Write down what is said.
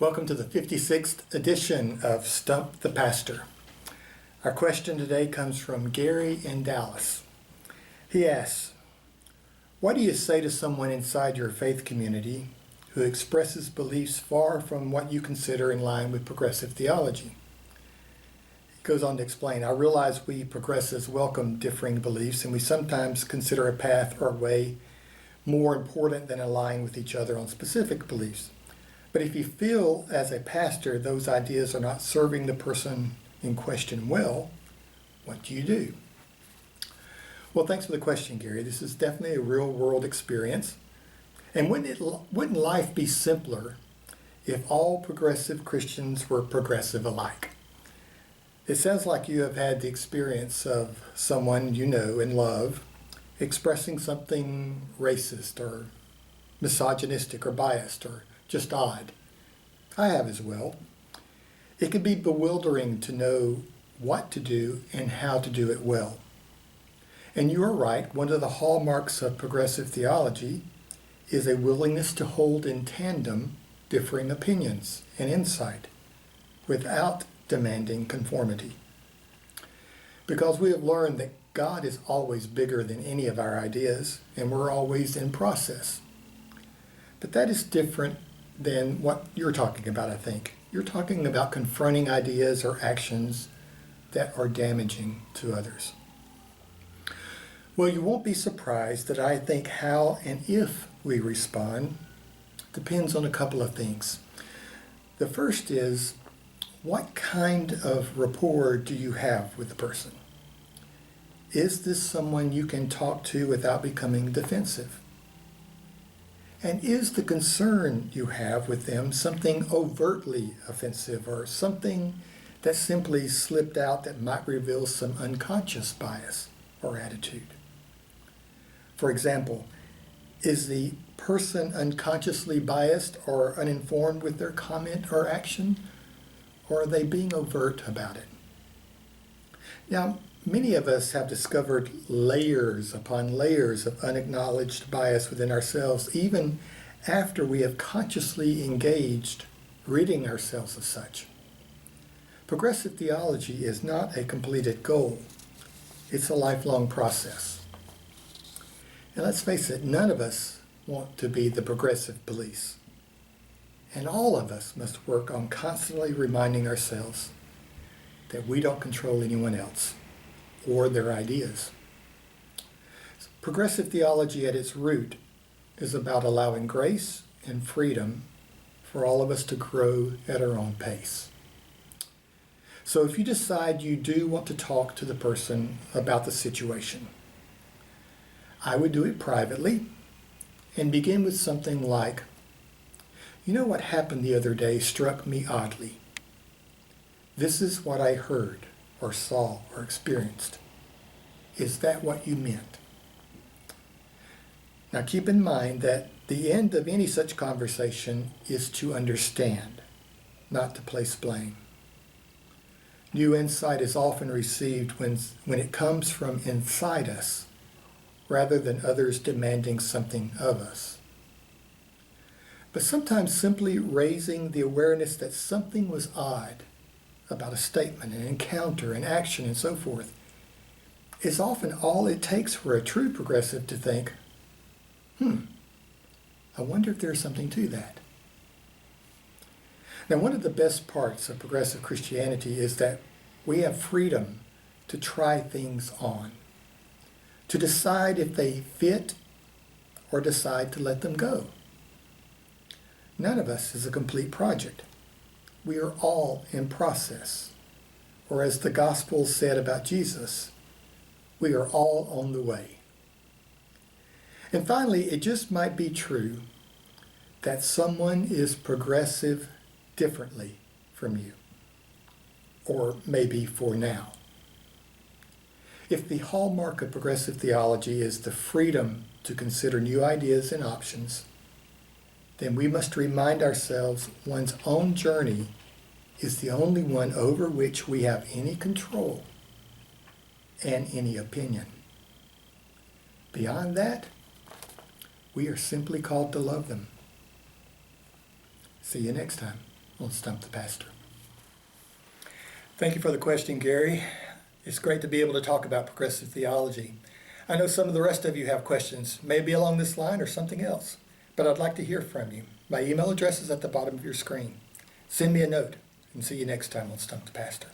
Welcome to the 56th edition of Stump the Pastor. Our question today comes from Gary in Dallas. He asks, what do you say to someone inside your faith community who expresses beliefs far from what you consider in line with progressive theology? He goes on to explain, I realize we progressives welcome differing beliefs and we sometimes consider a path or way more important than aligning with each other on specific beliefs. But if you feel as a pastor those ideas are not serving the person in question well, what do you do? Well, thanks for the question, Gary. This is definitely a real-world experience. And wouldn't life be simpler if all progressive Christians were progressive alike? It sounds like you have had the experience of someone you know and love expressing something racist or misogynistic or biased or just odd. I have as well. It can be bewildering to know what to do and how to do it well. And you are right, one of the hallmarks of progressive theology is a willingness to hold in tandem differing opinions and insight without demanding conformity. Because we have learned that God is always bigger than any of our ideas, and we're always in process. But that is different than what you're talking about, I think. You're talking about confronting ideas or actions that are damaging to others. Well, you won't be surprised that I think how and if we respond depends on a couple of things. The first is, what kind of rapport do you have with the person? Is this someone you can talk to without becoming defensive? And is the concern you have with them something overtly offensive or something that simply slipped out that might reveal some unconscious bias or attitude? For example, is the person unconsciously biased or uninformed with their comment or action, or are they being overt about it? Now, many of us have discovered layers upon layers of unacknowledged bias within ourselves, even after we have consciously engaged ridding ourselves of such. Progressive theology is not a completed goal. It's a lifelong process. And let's face it, none of us want to be the progressive police. And all of us must work on constantly reminding ourselves that we don't control anyone else or their ideas. Progressive theology at its root is about allowing grace and freedom for all of us to grow at our own pace. So if you decide you do want to talk to the person about the situation, I would do it privately and begin with something like, you know, what happened the other day struck me oddly. This is what I heard or saw or experienced. Is that what you meant? Now keep in mind that the end of any such conversation is to understand, not to place blame. New insight is often received when it comes from inside us, rather than others demanding something of us. But sometimes simply raising the awareness that something was odd about a statement, an encounter, an action, and so forth, is often all it takes for a true progressive to think, I wonder if there's something to that. Now, one of the best parts of progressive Christianity is that we have freedom to try things on, to decide if they fit or decide to let them go. None of us is a complete project. We are all in process. Or as the gospel said about Jesus, we are all on the way. And finally, it just might be true that someone is progressive differently from you, or maybe for now. If the hallmark of progressive theology is the freedom to consider new ideas and options, then we must remind ourselves one's own journey is the only one over which we have any control and any opinion. Beyond that, we are simply called to love them. See you next time on Stump the Pastor. Thank you for the question, Gary. It's great to be able to talk about progressive theology. I know some of the rest of you have questions, maybe along this line or something else, but I'd like to hear from you. My email address is at the bottom of your screen. Send me a note, and see you next time on Stump the Pastor.